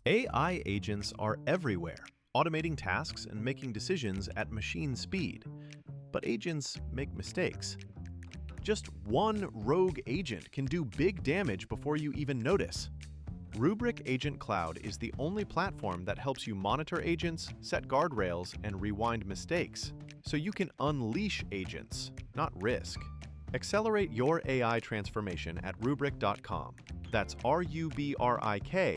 AI agents are everywhere, automating tasks and making decisions at machine speed. But agents make mistakes. Just one rogue agent can do big damage before you even notice. Rubrik Agent Cloud is the only platform that helps you monitor agents, set guardrails, and rewind mistakes, so you can unleash agents, not risk. Accelerate your AI transformation at Rubrik.com. That's RUBRIK.com.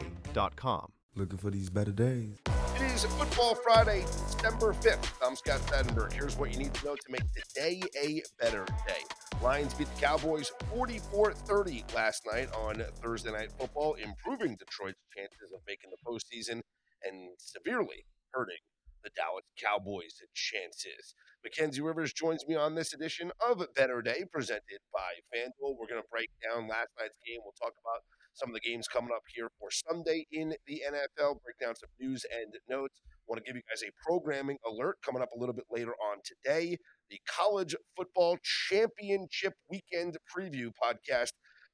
Looking for these better days. It is Football Friday, December 5th. I'm Scott Seidenberg. Here's what you need to know to make today a better day. Lions beat the Cowboys 44-30 last night on Thursday Night Football, improving Detroit's chances of making the postseason and severely hurting the Dallas Cowboys' chances. Mackenzie Rivers joins me on this edition of Better Day, presented by FanDuel. We're going to break down last night's game. We'll talk about some of the games coming up here for Sunday in the NFL, break down some news and notes. Want to give you guys a programming alert coming up a little bit later on today. The College Football Championship Weekend Preview podcast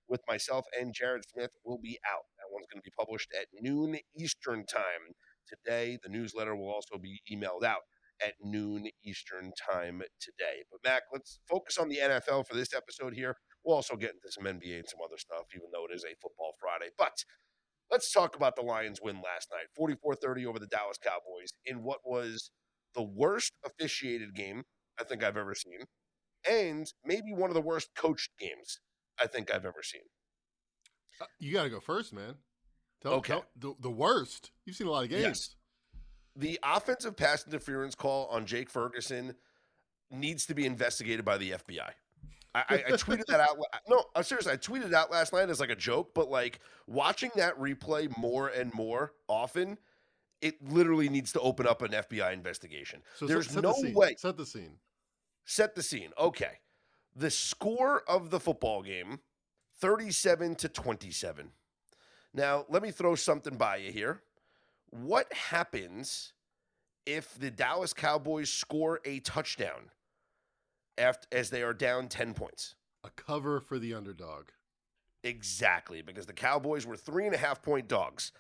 with myself and Jared Smith will be out. That one's going to be published at noon Eastern time today. The newsletter will also be emailed out at noon Eastern time today. But Mac, let's focus on the NFL for this episode here. We'll also get into some NBA and some other stuff, even though it is a Football Friday. But let's talk about the Lions' win last night, 44-30 over the Dallas Cowboys, in what was the worst officiated game I think I've ever seen, and maybe one of the worst coached games I think I've ever seen. You got to go first, man. Tell the worst. You've seen a lot of games. Yes. The offensive pass interference call on Jake Ferguson needs to be investigated by the FBI. I tweeted that out. No, I'm serious. I tweeted it out last night as like a joke, but like watching that replay more and more often, it literally needs to open up an FBI investigation. So there's set no the scene. way. Set the scene. Set the scene. Okay. The score of the football game, 37-27. Now, let me throw something by you here. What happens if the Dallas Cowboys score a touchdown as they are down 10 points? A cover for the underdog. Exactly, because the Cowboys were 3.5-point dogs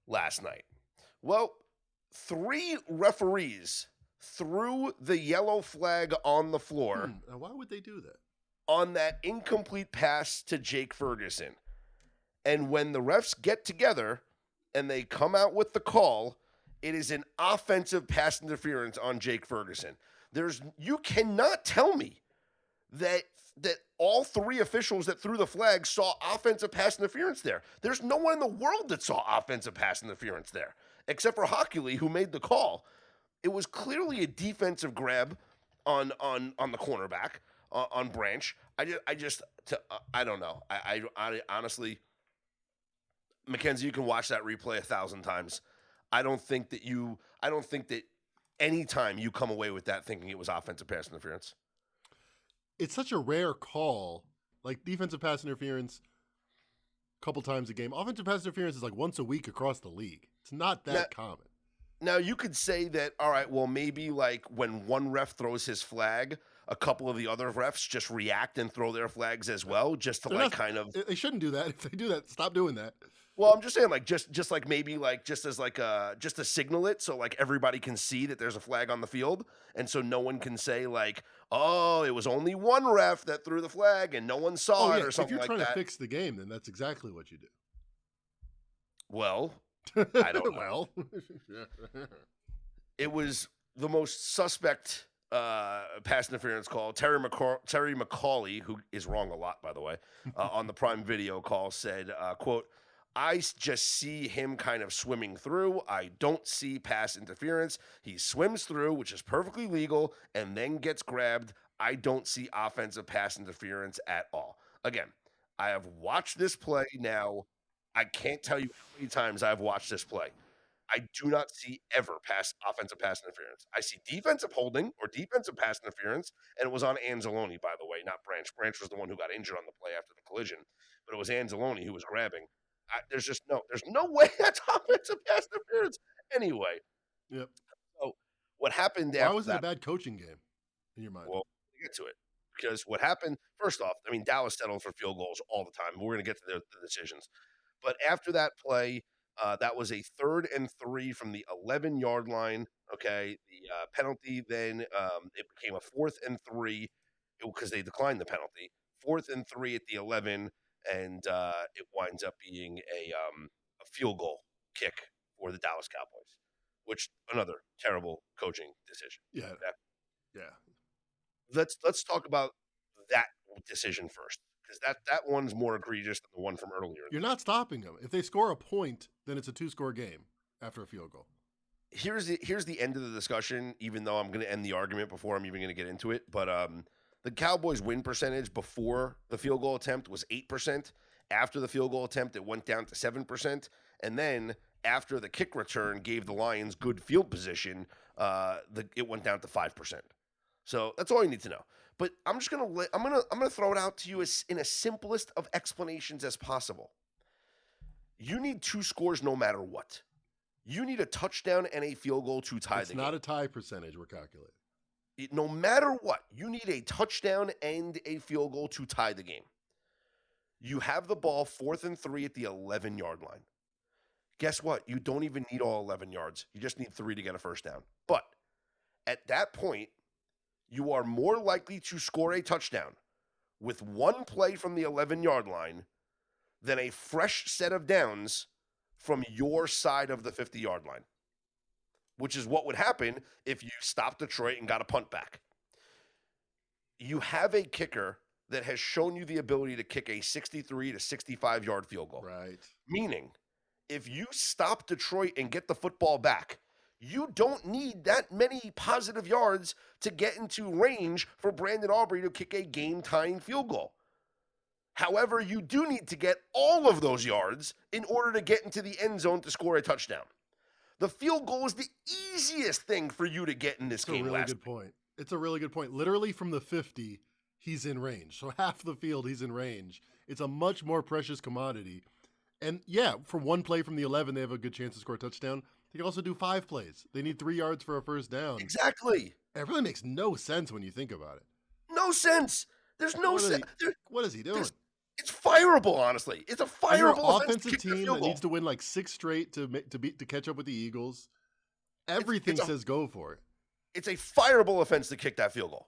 last night. Well, 3 referees threw the yellow flag on the floor. Now, why would they do that? On that incomplete pass to Jake Ferguson. And when the refs get together and they come out with the call, it is an offensive pass interference on Jake Ferguson. You cannot tell me that all 3 officials that threw the flag saw offensive pass interference there. There's no one in the world that saw offensive pass interference there, except for Hockley, who made the call. It was clearly a defensive grab on the cornerback, on Branch. I don't know. I honestly, Mackenzie, you can watch that replay 1,000 times. I don't think that any time you come away with that thinking it was offensive pass interference. It's such a rare call, like defensive pass interference a couple times a game. Offensive pass interference is like once a week across the league. It's not that common. Now, you could say that, all right, well, maybe like when one ref throws his flag, a couple of the other refs just react and throw their flags as well, just to kind of. They shouldn't do that. If they do that, stop doing that. Well, I'm just saying, like, just like maybe like just as like just to signal it, so like everybody can see that there's a flag on the field, and so no one can say like, oh, it was only one ref that threw the flag and no one saw it or something like that. If you're trying to fix the game, then that's exactly what you do. Well, I don't know. Well, it was the most suspect pass interference call. Terry McCauley, who is wrong a lot, by the way, on the Prime Video call said, quote, I just see him kind of swimming through. I don't see pass interference. He swims through, which is perfectly legal, and then gets grabbed. I don't see offensive pass interference at all. Again, I have watched this play now. I can't tell you how many times I've watched this play. I do not see ever offensive pass interference. I see defensive holding or defensive pass interference, and it was on Anzalone, by the way, not Branch. Branch was the one who got injured on the play after the collision, but it was Anzalone who was grabbing. There's no way that's offensive pass interference. Anyway. Yep. So what happened after that? Why was it a bad coaching game in your mind? Well, we'll get to it. Because what happened, first off, I mean, Dallas settled for field goals all the time. We're going to get to the decisions. But after that play, That was a 3rd and 3 from the 11-yard line. Okay, the penalty then it became a 4th and 3 because they declined the penalty. 4th and 3 at the 11, and it winds up being a field goal kick for the Dallas Cowboys, which another terrible coaching decision. Yeah. Okay? Yeah. Let's talk about that decision first, because that one's more egregious than the one from earlier. You're not stopping them. If they score a point, then it's a 2-score game after a field goal. Here's the end of the discussion, even though I'm going to end the argument before I'm even going to get into it. But the Cowboys' win percentage before the field goal attempt was 8%. After the field goal attempt, it went down to 7%. And then after the kick return gave the Lions good field position, it went down to 5%. So that's all you need to know. But I'm just gonna throw it out to you as in a simplest of explanations as possible. You need 2 scores no matter what. You need a touchdown and a field goal to tie the game. It's not a tie percentage we're calculating. No matter what, you need a touchdown and a field goal to tie the game. You have the ball 4th and 3 at the 11-yard line. Guess what? You don't even need all 11 yards. You just need 3 to get a first down. But at that point, you are more likely to score a touchdown with 1 play from the 11-yard line than a fresh set of downs from your side of the 50-yard line, which is what would happen if you stopped Detroit and got a punt back. You have a kicker that has shown you the ability to kick a 63 to 65-yard field goal. Right. Meaning, if you stop Detroit and get the football back, you don't need that many positive yards to get into range for Brandon Aubrey to kick a game-tying field goal. However, you do need to get all of those yards in order to get into the end zone to score a touchdown. The field goal is the easiest thing for you to get in this game. It's a really good point. It's a really good point. Literally from the 50, he's in range. So half the field, he's in range. It's a much more precious commodity. And yeah, for 1 play from the 11, they have a good chance to score a touchdown. They can also do 5 plays. They need 3 yards for a first down. Exactly. It really makes no sense when you think about it. No sense. There's no sense. What is he doing? It's fireable, honestly. It's a fireable offensive team that needs to win like 6 straight to catch up with the Eagles. Everything says go for it. It's a fireable offense to kick that field goal.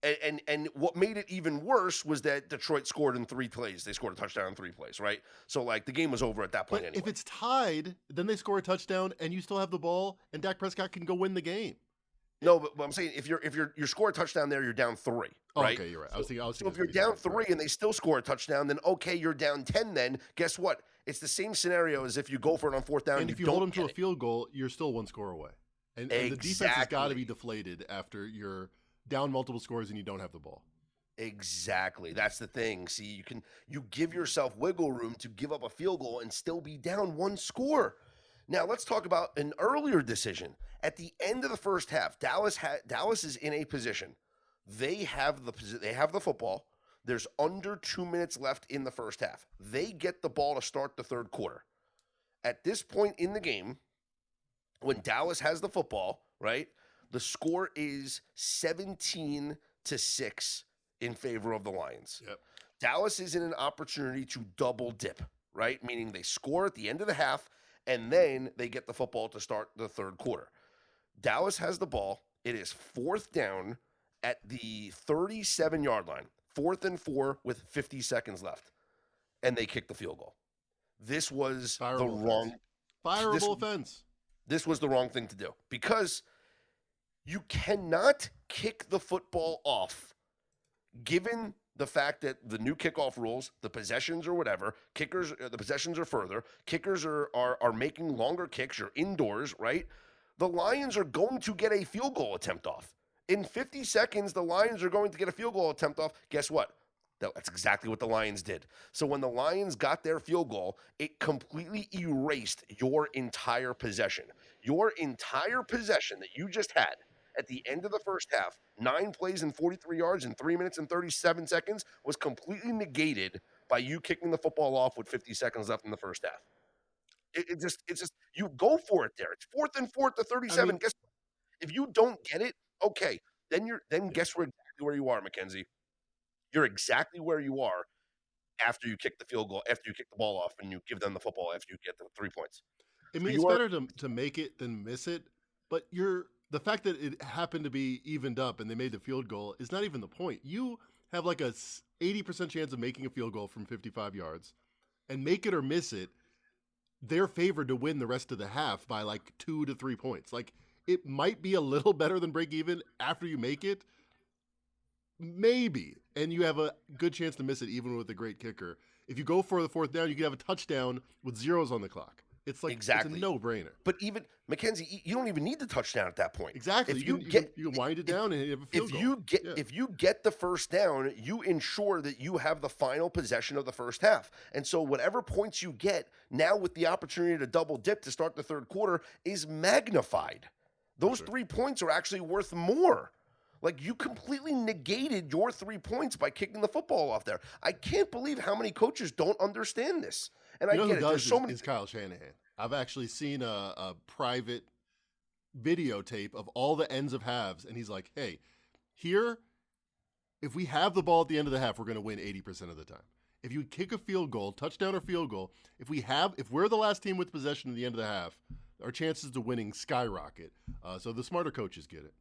And what made it even worse was that Detroit scored in 3 plays. They scored a touchdown in 3 plays, right? So, like, the game was over at that point anyway. If it's tied, then they score a touchdown and you still have the ball and Dak Prescott can go win the game. No, but I'm saying if you score a touchdown there, you're down 3, right? Okay, you're right. I was thinking so if you're down 3 and they still score a touchdown, then okay, you're down 10 then. Guess what? It's the same scenario as if you go for it on 4th down and if you hold them to a field goal, you're still 1 score away. And the defense has got to be deflated after you're down multiple scores and you don't have the ball. Exactly. That's the thing. See, you give yourself wiggle room to give up a field goal and still be down 1 score. Now, let's talk about an earlier decision. At the end of the first half, Dallas is in a position. They have the football. There's under 2 minutes left in the first half. They get the ball to start the 3rd quarter. At this point in the game, when Dallas has the football, right, the score is 17-6 in favor of the Lions. Yep. Dallas is in an opportunity to double dip, right? Meaning they score at the end of the half, and then they get the football to start the 3rd quarter. Dallas has the ball. It is 4th down at the 37-yard line. 4th and 4 with 50 seconds left. And they kick the field goal. This was Fireable offense. This was the wrong thing to do because you cannot kick the football off given the fact that the new kickoff rules, the possessions or whatever, the possessions are further, kickers are making longer kicks, you're indoors, right? The Lions are going to get a field goal attempt off. In 50 seconds, the Lions are going to get a field goal attempt off. Guess what? That's exactly what the Lions did. So when the Lions got their field goal, it completely erased your entire possession. Your entire possession that you just had at the end of the first half, 9 plays and 43 yards in 3 minutes and 37 seconds, was completely negated by you kicking the football off with 50 seconds left in the first half. It's just you go for it there. It's 4th and 4 to 37. I mean, guess what? If you don't get it, okay, then guess exactly where you are, Mackenzie. You're exactly where you are after you kick the field goal, after you kick the ball off, and you give them the football after you get the 3 points. I mean, So it's better to make it than miss it, but the fact that it happened to be evened up and they made the field goal is not even the point. You have like a 80% chance of making a field goal from 55 yards, and make it or miss it, they're favored to win the rest of the half by like 2 to 3 points. Like, it might be a little better than break even after you make it, maybe, and you have a good chance to miss it even with a great kicker. If you go for the fourth down, you can have a touchdown with zeros on the clock. It's like Exactly. It's a no-brainer. But even Mackenzie, you don't even need the touchdown at that point. Exactly. If you can wind it down and you have a field goal. If you get the first down, you ensure that you have the final possession of the first half. And so whatever points you get now with the opportunity to double dip to start the third quarter is magnified. Those 3 points are actually worth more. Like, you completely negated your 3 points by kicking the football off there. I can't believe how many coaches don't understand this. And I get it. There's so many. Is Kyle Shanahan. I've actually seen a private videotape of all the ends of halves, and he's like, hey, here, if we have the ball at the end of the half, we're going to win 80% of the time. If you kick a field goal, touchdown or field goal, if we're the last team with possession at the end of the half, our chances to winning skyrocket. So the smarter coaches get it.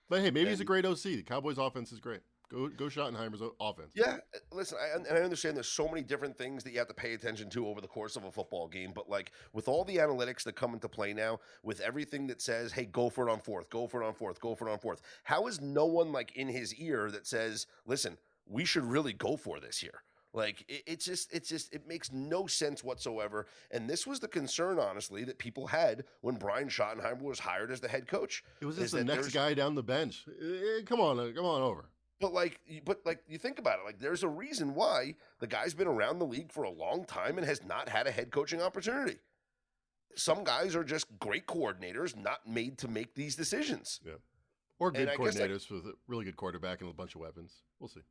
But hey, maybe he's a great OC. The Cowboys' offense is great. Go Schottenheimer's offense. Yeah, listen, I understand there's so many different things that you have to pay attention to over the course of a football game, but like with all the analytics that come into play now, with everything that says, hey, go for it on fourth, go for it on fourth, go for it on fourth, how is no one like in his ear that says, listen, we should really go for this here? Like, it makes no sense whatsoever. And this was the concern, honestly, that people had when Brian Schottenheimer was hired as the head coach. It was just the next guy down the bench. Come on over. But you think about it, like there's a reason why the guy's been around the league for a long time and has not had a head coaching opportunity. Some guys are just great coordinators, not made to make these decisions. Yeah. Or good coordinators with a really good quarterback and a bunch of weapons. We'll see.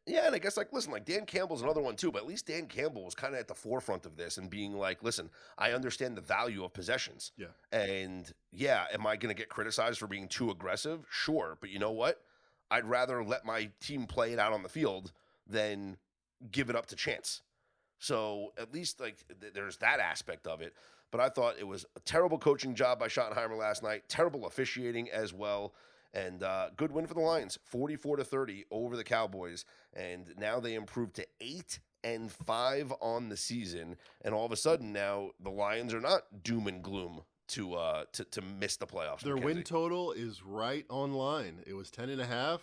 Yeah, and I guess, listen, Dan Campbell's another one too, but at least Dan Campbell was kind of at the forefront of this and being like, listen, I understand the value of possessions. Yeah. And yeah, am I going to get criticized for being too aggressive? Sure. But you know what? I'd rather let my team play it out on the field than give it up to chance. So at least there's that aspect of it. But I thought it was a terrible coaching job by Schottenheimer last night, terrible officiating as well. And good win for the Lions, 44-30 over the Cowboys. And now they improved to 8-5 on the season. And all of a sudden now the Lions are not doom and gloom to miss the playoffs. Their win total is right on line. It was 10.5.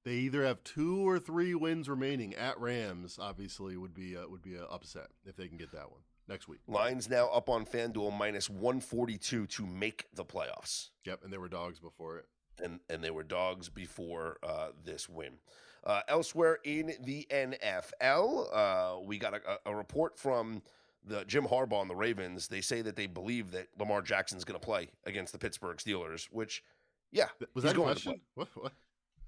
They either have 2 or 3 wins remaining at Rams. Obviously, would be a upset if they can get that one next week. Lions now up on FanDuel -142 to make the playoffs. Yep, and they were dogs before it. And they were dogs before this win. Elsewhere in the NFL, we got a report from the Jim Harbaugh and the Ravens. They say that they believe that Lamar Jackson's going to play against the Pittsburgh Steelers, which, yeah. Was that a question? What?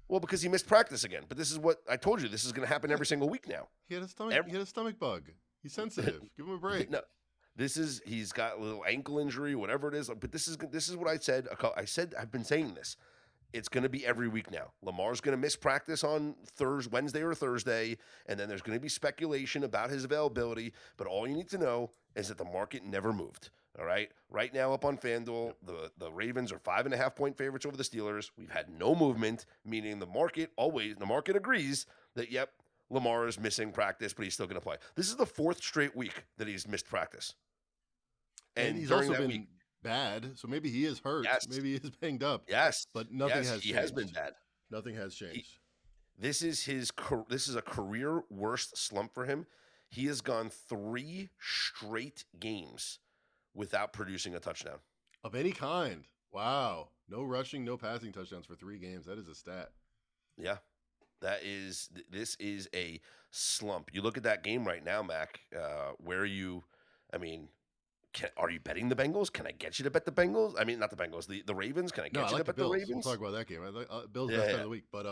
Well, because he missed practice again. But this is what I told you. This is going to happen every single week now. He had a stomach bug. He's sensitive. Give him a break. No. He's got a little ankle injury, whatever it is. But this is what I said. I've been saying this. It's going to be every week now. Lamar's going to miss practice on Wednesday or Thursday, and then there's going to be speculation about his availability. But all you need to know is that the market never moved. All right? Right now up on FanDuel, the Ravens are 5.5-point favorites over the Steelers. We've had no movement, meaning the market agrees that, yep, Lamar is missing practice, but he's still going to play. This is the 4th straight week that he's missed practice. And he's also been bad, so maybe he is hurt. Yes. Maybe he is banged up. Yes. But nothing has changed. He has been bad. Nothing has changed. This is a career worst slump for him. He has gone 3 straight games without producing a touchdown. Of any kind. Wow. No rushing, no passing touchdowns for 3 games. That is a stat. Yeah. This is a slump. You look at that game right now, Mac, are you betting the Bengals? Can I get you to bet the Bengals? I mean, not the Bengals, the Ravens. Can I get you to bet the Ravens? We'll talk about that game. Bills best bet of the week. But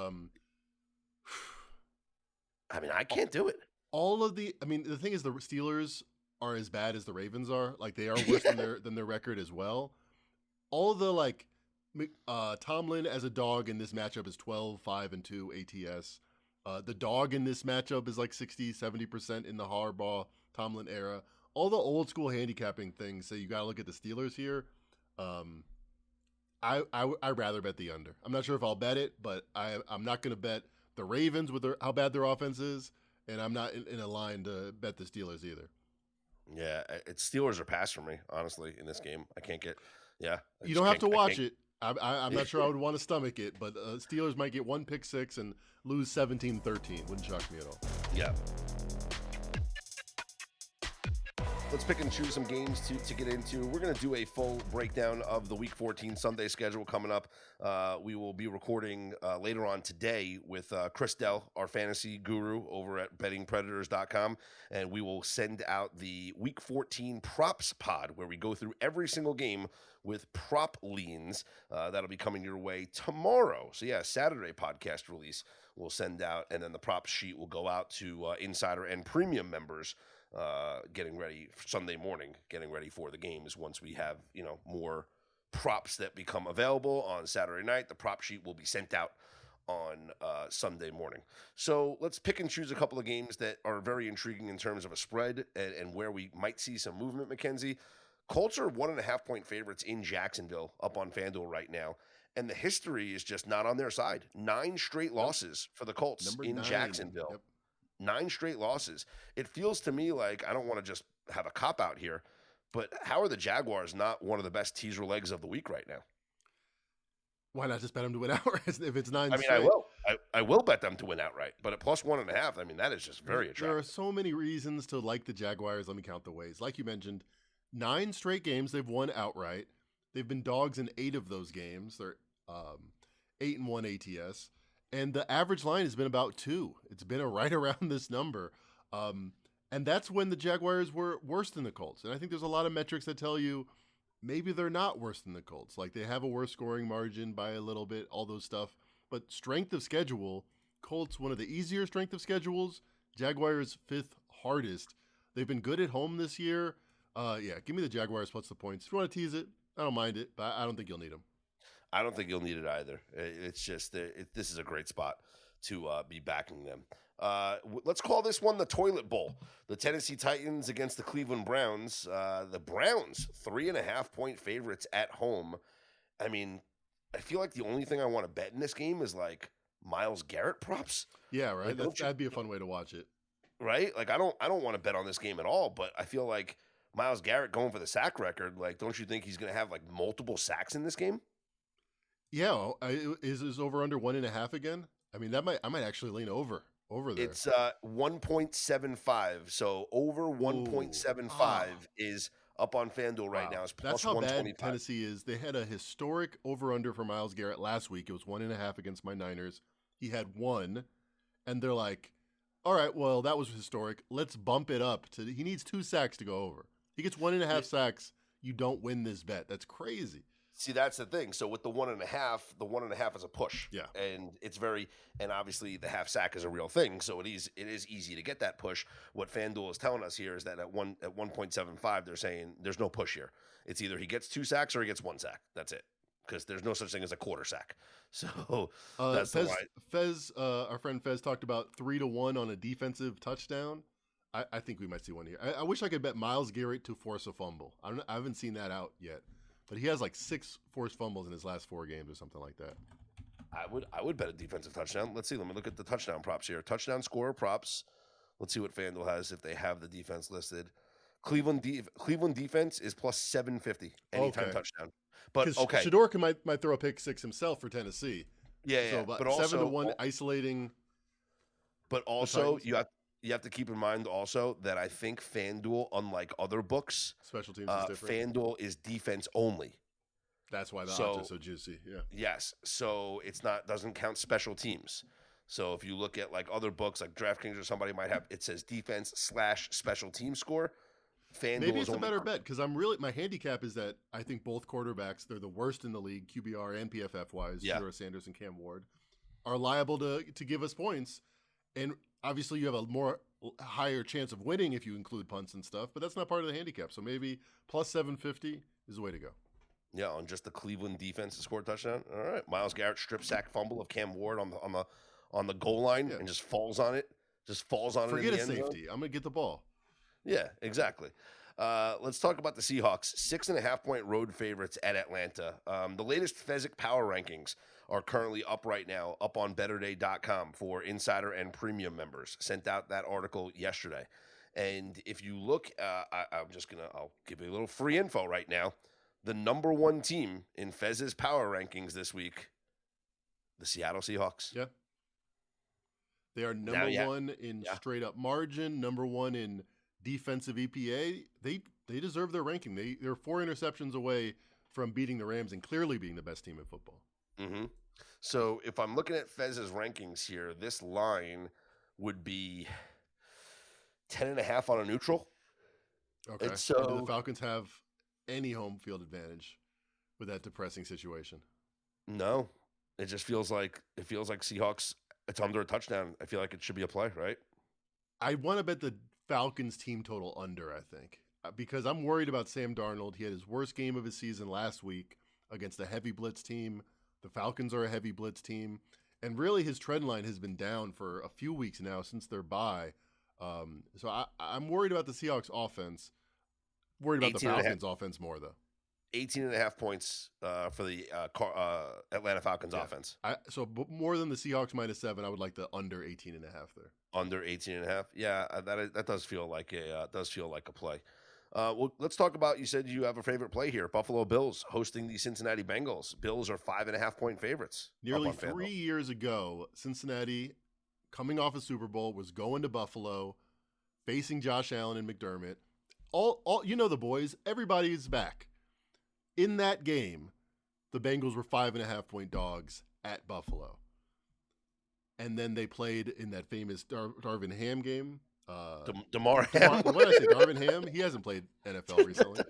I can't do it. The thing is, the Steelers are as bad as the Ravens are. Like, they are worse than their record as well. All of the Tomlin as a dog in this matchup is 12-5-2 ATS. The dog in this matchup is like 60-70% in the Harbaugh Tomlin era. all the old school handicapping things say you got to look at the Steelers here. I'd rather bet the under. I'm not sure if I'll bet it, but I'm not going to bet the Ravens with how bad their offense is, and I'm not in a line to bet the Steelers either. Yeah, it's Steelers or pass for me, honestly, in this game. I can't get, yeah. You don't have to watch it. I'm not sure I would want to stomach it, but Steelers might get one pick six and lose 17-13. Wouldn't shock me at all. Yeah. Let's pick and choose some games to get into. We're going to do a full breakdown of the Week 14 Sunday schedule coming up. We will be recording later on today with Chris Dell, our fantasy guru over at bettingpredators.com, and we will send out the Week 14 props pod where we go through every single game with prop leans. That'll be coming your way tomorrow. So yeah, Saturday podcast release we'll send out, and then the props sheet will go out to insider and premium members getting ready for Sunday morning, getting ready for the games. Once we have, more props that become available on Saturday night, the prop sheet will be sent out on Sunday morning. So let's pick and choose a couple of games that are very intriguing in terms of a spread and where we might see some movement, Mackenzie. Colts are 1.5-point favorites in Jacksonville up on FanDuel right now. And the history is just not on their side. 9 straight losses for the Colts in Jacksonville. Yep. 9 straight losses. It feels to me like, I don't want to just have a cop out here, but how are the Jaguars not one of the best teaser legs of the week right now? Why not just bet them to win outright if it's 9 I mean, straight? I will. I will bet them to win outright, but at plus 1.5, I mean, that is just very attractive. There are so many reasons to like the Jaguars. Let me count the ways. Like you mentioned, 9 straight games they've won outright. They've been dogs in 8 of those games. They're 8-1 ATS. And the average line has been about 2. It's been right around this number. And that's when the Jaguars were worse than the Colts. And I think there's a lot of metrics that tell you maybe they're not worse than the Colts. Like they have a worse scoring margin by a little bit, all those stuff. But strength of schedule, Colts, one of the easier strength of schedules. Jaguars, 5th hardest. They've been good at home this year. Give me the Jaguars plus the points. If you want to tease it, I don't mind it, but I don't think you'll need them. I don't think you'll need it either. It's just this is a great spot to be backing them. Let's call this one the Toilet Bowl. The Tennessee Titans against the Cleveland Browns. The Browns, 3.5-point favorites at home. I mean, I feel like the only thing I want to bet in this game is like Myles Garrett props. Yeah, right. That'd be a fun way to watch it. Right? Like I don't want to bet on this game at all, but I feel like Myles Garrett going for the sack record. Like, don't you think he's going to have like multiple sacks in this game? Yeah, is over under 1.5 again? I mean, I might actually lean over there. It's 1.75. So over 1.75 is up on FanDuel right now. It's plus That's how 125. bad Tennessee is. They had a historic over under for Myles Garrett last week. It was 1.5 against my Niners. He had 1, and they're like, all right, well, that was historic. Let's bump it up to. He needs 2 sacks to go over. He gets 1.5 sacks. You don't win this bet. That's crazy. See, that's the thing. So with the 1.5, the 1.5 is a push. Yeah. And and obviously the half sack is a real thing. So it is easy to get that push. What FanDuel is telling us here is that at 1.75, they're saying there's no push here. It's either he gets 2 sacks or he gets 1 sack. That's it. Because there's no such thing as a quarter sack. So that's Fez, our friend Fez talked about 3-1 on a defensive touchdown. I think we might see one here. I wish I could bet Myles Garrett to force a fumble. I haven't seen that out yet. But he has like 6 forced fumbles in his last 4 games or something like that. I would bet a defensive touchdown. Let's see. Let me look at the touchdown props here. Touchdown scorer props. Let's see what FanDuel has if they have the defense listed. Cleveland defense is plus 750 anytime touchdown. But okay, Shadorka might throw a pick 6 himself for Tennessee. Yeah, but also 7-1 isolating. But also you have to keep in mind also that I think FanDuel, unlike other books, special teams is different. FanDuel is defense only. That's why the odds are so juicy. Yeah. Yes. So doesn't count special teams. So if you look at like other books like DraftKings or somebody might have, it says defense / special team score. FanDuel Maybe it's a better bet because my handicap is that I think both quarterbacks, they're the worst in the league, QBR and PFF wise, Shedeur Sanders and Cam Ward, are liable to give us points. And obviously you have a higher chance of winning if you include punts and stuff, but that's not part of the handicap. So maybe plus 750 is the way to go. Yeah, on just the Cleveland defense to score a touchdown. All right, Myles Garrett strip sack fumble of Cam Ward on the goal line and just falls on it. Forget in the a end safety. zone. I'm gonna get the ball. Yeah, exactly. Let's talk about the Seahawks. 6.5-point road favorites at Atlanta. The latest Fezzik Power Rankings are currently up right now, up on betterday.com for insider and premium members. Sent out that article yesterday. And if you look, I'll give you a little free info right now. The number one team in Fez's power rankings this week, the Seattle Seahawks. Yeah. They are number one in straight up margin, number one in defensive EPA. They deserve their ranking. They're 4 interceptions away from beating the Rams and clearly being the best team in football. Mm-hmm. So if I'm looking at Fez's rankings here, this line would be 10.5 on a neutral. Okay. And so do the Falcons have any home field advantage with that depressing situation? No. It just feels like Seahawks, it's under a touchdown. I feel like it should be a play, right? I want to bet the Falcons team total under, I think, because I'm worried about Sam Darnold. He had his worst game of his season last week against a heavy blitz team. The Falcons are a heavy blitz team. And really his trend line has been down for a few weeks now since their bye. So I'm worried about the Seahawks offense. Worried about the Falcons offense more, though. 18.5 points for the Atlanta Falcons offense. So more than the Seahawks -7, I would like the under 18.5 there. Under 18.5, yeah, that does feel like a play. Well, let's talk about. You said you have a favorite play here. Buffalo Bills hosting the Cincinnati Bengals. Bills are 5.5-point favorients. Nearly 3 years ago, Cincinnati, coming off a Super Bowl, was going to Buffalo, facing Josh Allen and McDermott. All you know, the boys, everybody's back. In that game, the Bengals were 5.5-point dogs at Buffalo. And then they played in that famous Darvin Ham game. Damar Ham. What did I say? Darvin Ham? He hasn't played NFL recently.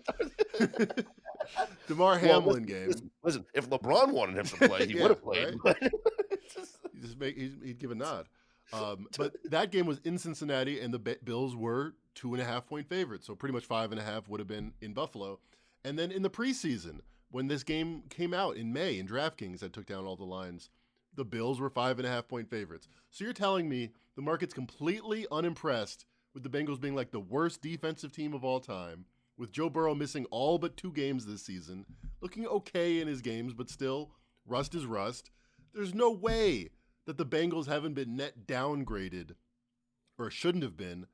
Damar Hamlin game. Listen, if LeBron wanted him to play, he would have played. Right? He'd give a nod. But that game was in Cincinnati, and the Bills were 2.5-point favorites. So pretty much 5.5 would have been in Buffalo. And then in the preseason, when this game came out in May in DraftKings, that took down all the lines, the Bills were 5.5-point favorites. So you're telling me the market's completely unimpressed with the Bengals being like the worst defensive team of all time, with Joe Burrow missing all but 2 games this season, looking okay in his games, but still, rust is rust. There's no way that the Bengals haven't been net downgraded, or should have been,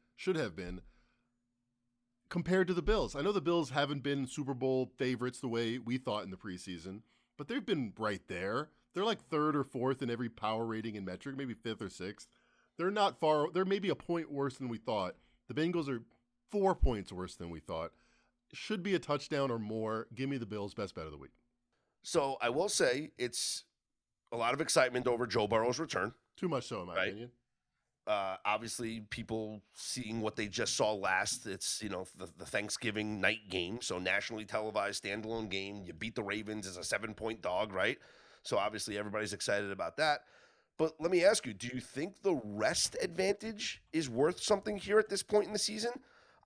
compared to the Bills. I know the Bills haven't been Super Bowl favorites the way we thought in the preseason, but they've been right there. They're like 3rd or 4th in every power rating and metric, maybe 5th or 6th. They're not far. They're maybe a point worse than we thought. The Bengals are 4 points worse than we thought. Should be a touchdown or more. Give me the Bills' best bet of the week. So I will say it's a lot of excitement over Joe Burrow's return. Too much so, in my opinion. Obviously, people seeing what they just saw last. It's, the Thanksgiving night game, so nationally televised standalone game. You beat the Ravens as a 7-point dog, right? So obviously everybody's excited about that. But let me ask you, do you think the rest advantage is worth something here at this point in the season?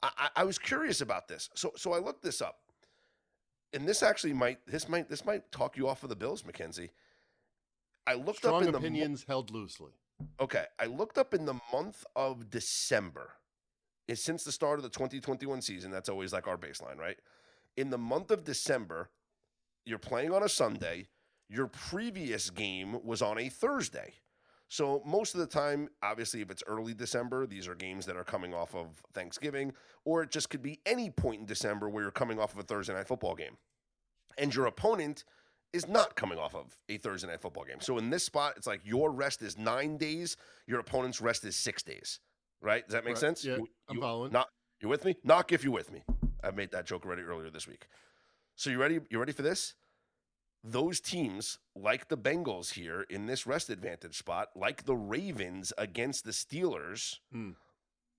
I was curious about this. So I looked this up. And this actually might talk you off of the Bills, Mackenzie. I looked Strong up in opinions held loosely. Okay, I looked up in the month of December. It's since the start of the 2021 season. That's always like our baseline, right? In the month of December, you're playing on a Sunday. Your previous game was on a Thursday. So most of the time, obviously, if it's early December, these are games that are coming off of Thanksgiving, or it just could be any point in December where you're coming off of a Thursday night football game. And your opponent is not coming off of a Thursday night football game. So in this spot, it's like your rest is 9 days, your opponent's rest is 6 days. Right? Does that make sense? Yeah, I'm following. You with me? Knock if you're with me. I made that joke already earlier this week. So you ready? You ready for this? Those teams, like the Bengals here in this rest advantage spot, like the Ravens against the Steelers,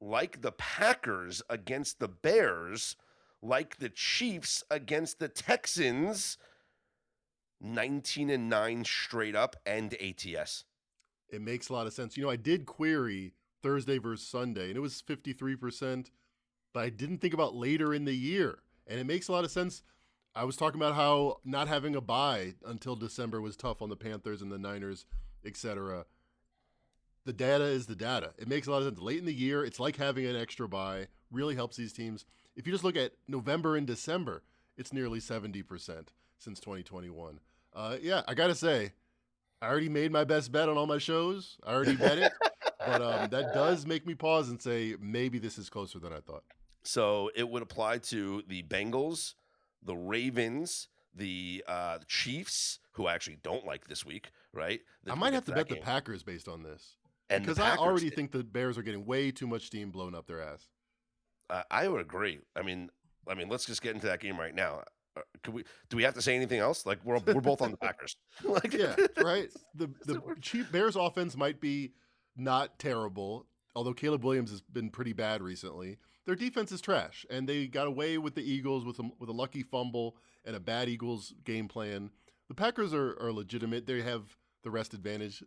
like the Packers against the Bears, like the Chiefs against the Texans, 19-9 straight up and ATS. It makes a lot of sense. I did query Thursday versus Sunday, and it was 53%, but I didn't think about later in the year. And it makes a lot of sense. I was talking about how not having a bye until December was tough on the Panthers and the Niners, etc. The data is the data. It makes a lot of sense. Late in the year, it's like having an extra bye. Really helps these teams. If you just look at November and December, it's nearly 70% since 2021. Yeah, I got to say, I already made my best bet on all my shows. I already bet it. But that does make me pause and say, maybe this is closer than I thought. So it would apply to the Bengals, the Ravens, the Chiefs, who I actually don't like this week, right? I might have to bet the Packers based on this. And because I already think the Bears are getting way too much steam blown up their ass. I would agree. I mean, let's just get into that game right now. Do we have to say anything else? Like we're both on the Packers. Like, yeah, right. The Chief Bears offense might be not terrible, although Caleb Williams has been pretty bad recently. Their defense is trash, and they got away with the Eagles with a lucky fumble and a bad Eagles game plan. The Packers are legitimate. They have the rest advantage.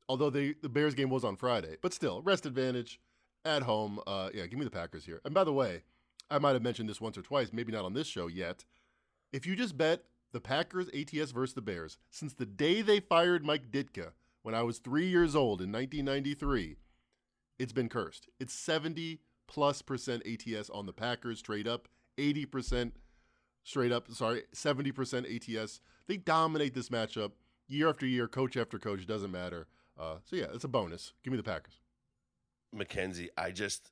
Although the Bears game was on Friday, but still rest advantage at home. Yeah, give me the Packers here. And by the way, I might have mentioned this once or twice, maybe not on this show yet. If you just bet the Packers ATS versus the Bears, since the day they fired Mike Ditka when I was 3 years old in 1993, it's been cursed. It's 70+% ATS on the Packers straight up, 80% straight up, 70% ATS. They dominate this matchup year after year, coach after coach, doesn't matter. So yeah, it's a bonus. Give me the Packers. Mackenzie, I just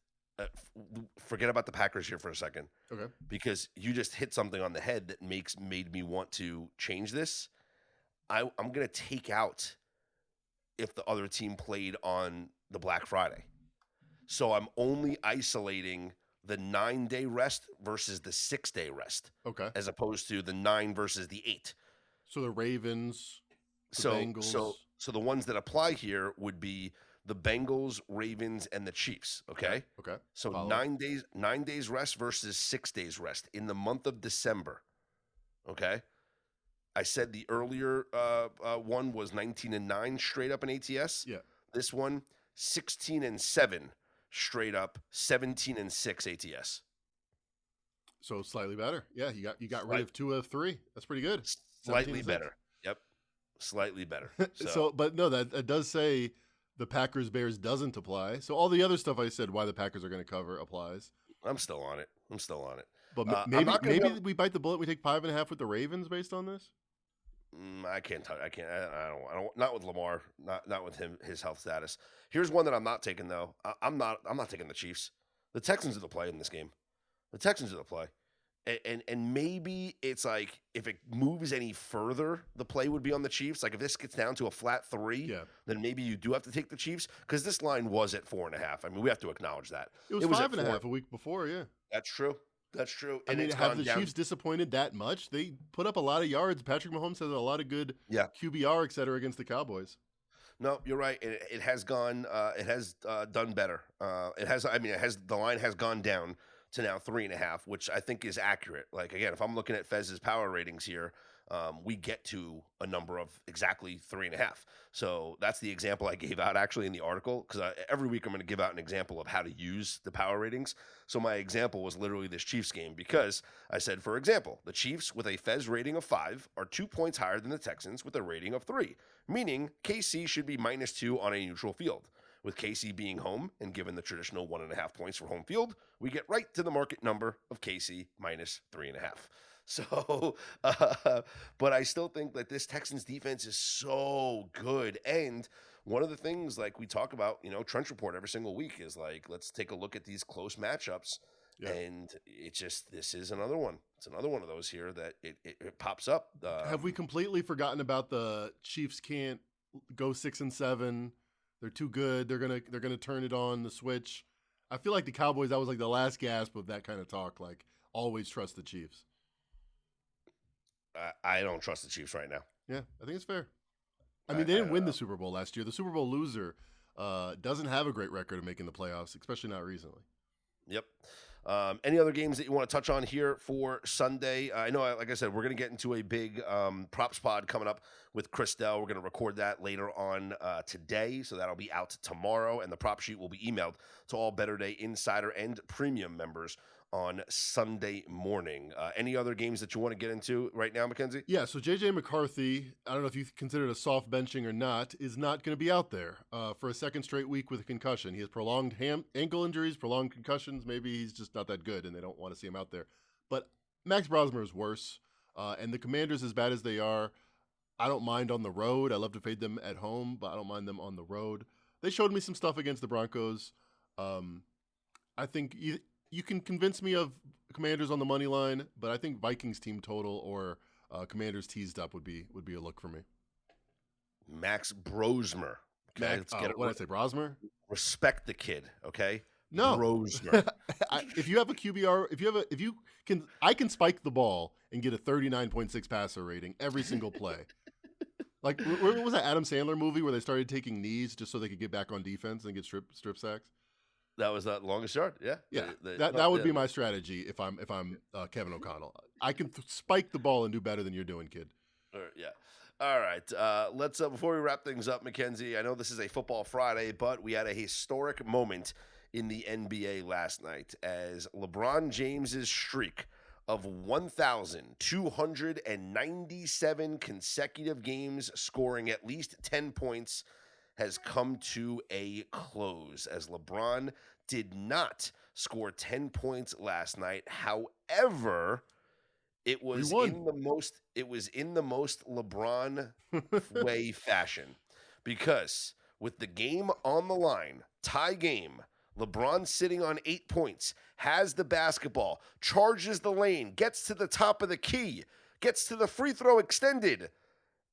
forget about the Packers here for a second. Okay. Because you just hit something on the head that made me want to change this. I'm going to take out if the other team played on the Black Friday. So I'm only isolating the 9-day rest versus the 6-day rest. Okay. As opposed to the 9 versus the 8. So the Ravens, the Bengals. So the ones that apply here would be the Bengals, Ravens, and the Chiefs. Okay. Okay. So Follow. 9 days rest versus 6 days rest in the month of December. Okay. I said the earlier one was 19-9 straight up in ATS. Yeah. This one 16-7 straight up, 17-6 ATS. So slightly better. Yeah, you got rid of 2 of 3. That's pretty good. Slightly better. Yep. Slightly better. But no, that does say the Packers Bears doesn't apply. So all the other stuff I said why the Packers are going to cover applies. I'm still on it. But maybe we bite the bullet. We take 5.5 with the Ravens based on this. I can't. I don't. Not with Lamar. Not with his health status. Here's one that I'm not taking though. I'm not taking the Chiefs. The Texans are the play in this game. The Texans are the play. And maybe it's like if it moves any further, the play would be on the Chiefs. Like if this gets down to a flat 3, then maybe you do have to take the Chiefs because this line was at 4.5. I mean, we have to acknowledge that. It was 5.5 a week before, yeah. That's true. And I mean, have the Chiefs disappointed that much? They put up a lot of yards. Patrick Mahomes has a lot of good QBR, et cetera, against the Cowboys. No, you're right. It has gone. It has done better. The line has gone down to now 3.5, which I think is accurate. Like again, if I'm looking at Fez's power ratings here, we get to a number of exactly 3.5. So that's the example I gave out actually in the article because every week I'm going to give out an example of how to use the power ratings. So my example was literally this Chiefs game because I said, for example, the Chiefs with a Fez rating of 5 are 2 points higher than the Texans with a rating of 3, meaning KC should be -2 on a neutral field. With KC being home and given the traditional 1.5 points for home field, we get right to the market number of KC -3.5. So, but I still think that this Texans defense is so good. And one of the things like we talk about, Trench Report every single week is like, let's take a look at these close matchups. Yeah. And this is another one. It's another one of those here that it pops up. Have we completely forgotten about the Chiefs can't go 6-7? They're too good. They're gonna turn it on the switch. I feel like the Cowboys, that was like the last gasp of that kind of talk. Like always trust the Chiefs. I don't trust the Chiefs right now. Yeah, I think it's fair. I mean, they didn't win the Super Bowl last year. The Super Bowl loser doesn't have a great record of making the playoffs, especially not recently. Yep. Any other games that you want to touch on here for Sunday? I know, like I said, we're going to get into a big props pod coming up with Christelle. We're going to record that later on today, so that'll be out tomorrow, and the prop sheet will be emailed to all Better Day Insider and Premium members on Sunday morning. Any other games that you want to get into right now, Mackenzie? Yeah, so J.J. McCarthy, I don't know if you consider it a soft benching or not, is not going to be out there for a second straight week with a concussion. He has prolonged ankle injuries, prolonged concussions. Maybe he's just not that good and they don't want to see him out there. But Max Brosmer is worse, and the Commanders, as bad as they are, I don't mind on the road. I love to fade them at home, but I don't mind them on the road. They showed me some stuff against the Broncos. I think you can convince me of Commanders on the money line, but I think Vikings team total or Commanders teased up would be a look for me. Max Brosmer. Okay, let's get it. What did I say, Brosmer? Respect the kid, okay? No, Brosmer. If you have a QBR, I can spike the ball and get a 39.6 passer rating every single play. Like, what was that Adam Sandler movie where they started taking knees just so they could get back on defense and get strip sacks? That was that longest yard. Yeah, yeah. That would be my strategy if I'm Kevin O'Connell. I can spike the ball and do better than you're doing, kid. Yeah. All right. Let's before we wrap things up, Mackenzie. I know this is a Football Friday, but we had a historic moment in the NBA last night as LeBron James's streak of 1,297 consecutive games scoring at least 10 points has come to a close as LeBron did not score 10 points last night. However, it was in the most LeBron way fashion because with the game on the line, tie game, LeBron sitting on 8 points, has the basketball, charges the lane, gets to the top of the key, gets to the free throw extended,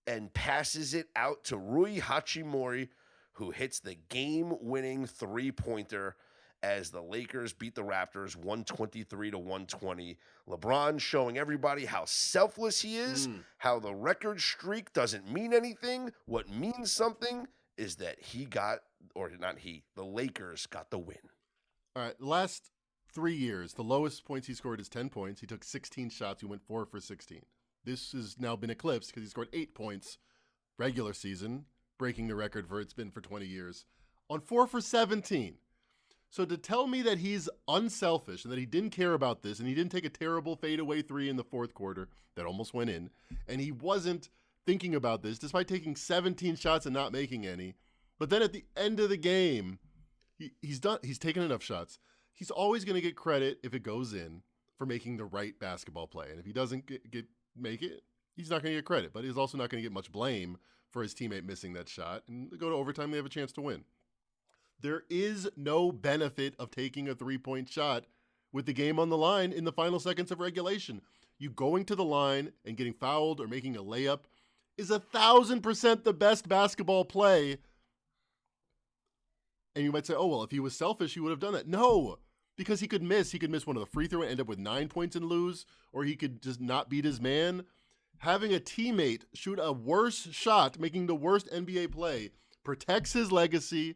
and passes it out to Rui Hachimura, who hits the game-winning three-pointer as the Lakers beat the Raptors 123-120. LeBron showing everybody how selfless he is, how the record streak doesn't mean anything. What means something is that the Lakers got the win. All right, the last 3 years, the lowest points he scored is 10 points. He took 16 shots. He went 4 for 16. This has now been eclipsed because he scored 8 points regular season, breaking the record it's been for 20 years, on 4 for 17. So to tell me that he's unselfish and that he didn't care about this and he didn't take a terrible fadeaway three in the fourth quarter that almost went in, and he wasn't thinking about this despite taking 17 shots and not making any, but then at the end of the game, he's taken enough shots. He's always going to get credit if it goes in for making the right basketball play. And if he doesn't make it, he's not going to get credit, but he's also not going to get much blame for his teammate missing that shot. And they go to overtime, they have a chance to win. There is no benefit of taking a three-point shot with the game on the line in the final seconds of regulation. You going to the line and getting fouled or making a layup is 1,000% the best basketball play. And you might say, oh, well, if he was selfish, he would have done that. No, because he could miss. He could miss one of the free throw and end up with 9 points and lose, or he could just not beat his man. Having a teammate shoot a worse shot, making the worst NBA play, protects his legacy,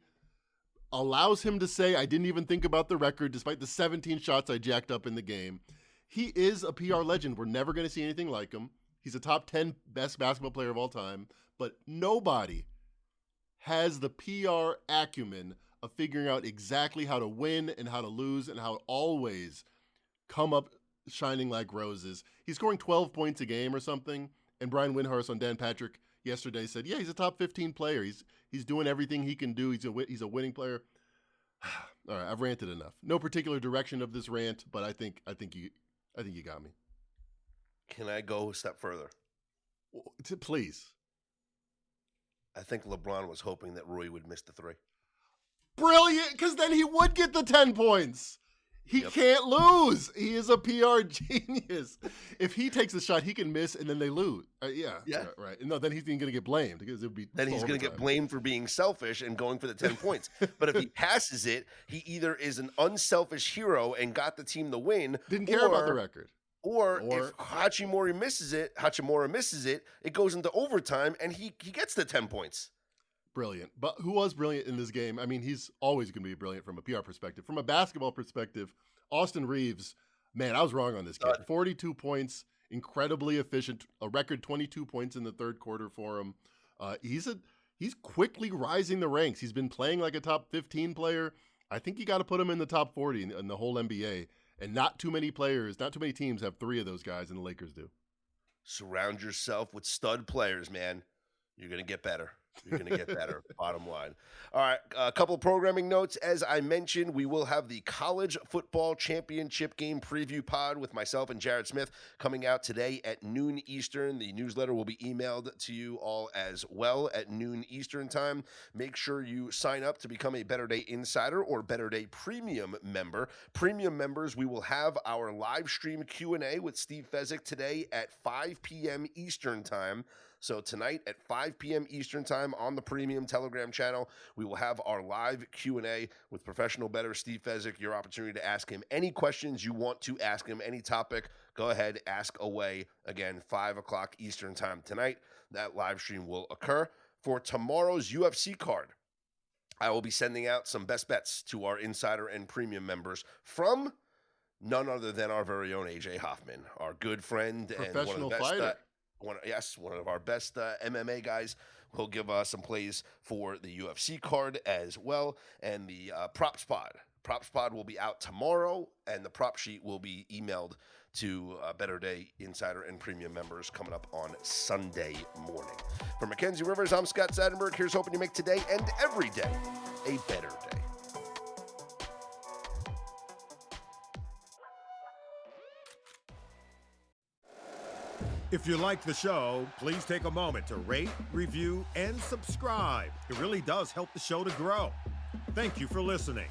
allows him to say, I didn't even think about the record despite the 17 shots I jacked up in the game. He is a PR legend. We're never going to see anything like him. He's a top 10 best basketball player of all time, but nobody has the PR acumen of figuring out exactly how to win and how to lose and how to always come up shining like roses. He's scoring 12 points a game or something, and Brian Windhorst on Dan Patrick yesterday said, yeah, he's a top 15 player. He's doing everything he can do. He's a winning player. All right, I've ranted enough. No particular direction of this rant, but I think you got me. Can I go a step further? Please. I think LeBron was hoping that Rui would miss the three. Brilliant, because then he would get the 10 points. He can't lose. He is a PR genius. If he takes the shot, he can miss, and then they lose. Yeah. Right. No, then he's going to get blamed because it'll be. Then he's going to get blamed for being selfish and going for the 10 points. But if he passes it, he either is an unselfish hero and got the team the win. Didn't care about the record. Or if Hachimura misses it, it goes into overtime, and he gets the 10 points. Brilliant. But who was brilliant in this game? I mean, he's always going to be brilliant from a PR perspective. From a basketball perspective, Austin Reeves, man, I was wrong on this kid. 42 points, incredibly efficient, a record 22 points in the third quarter for him. He's quickly rising the ranks. He's been playing like a top 15 player. I think you got to put him in the top 40 in the whole NBA. And not too many players, not too many teams have 3 of those guys, and the Lakers do. Surround yourself with stud players, man. You're going to get better. You're going to get better, bottom line. All right, a couple of programming notes. As I mentioned, we will have the College Football Championship Game Preview Pod with myself and Jared Smith coming out today at noon Eastern. The newsletter will be emailed to you all as well at noon Eastern time. Make sure you sign up to become a Better Day Insider or Better Day Premium member. Premium members, we will have our live stream Q&A with Steve Fezzik today at 5 p.m. Eastern time. So tonight at 5 p.m. Eastern time on the Premium Telegram channel, we will have our live Q&A with professional bettor Steve Fezzik. Your opportunity to ask him any questions you want to ask him, any topic. Go ahead, ask away. Again, 5 o'clock Eastern time tonight. That live stream will occur. For tomorrow's UFC card, I will be sending out some best bets to our Insider and Premium members from none other than our very own AJ Hoffman, our good friend and one of the best fighter. One of our best MMA guys. Will give us some plays for the UFC card as well. And the Props Pod will be out tomorrow, and the prop sheet will be emailed to Better Day Insider and Premium members coming up on Sunday morning. For Mackenzie Rivers, I'm Scott Seidenberg. Here's hoping you make today and every day a better day. If you like the show, please take a moment to rate, review, and subscribe. It really does help the show to grow. Thank you for listening.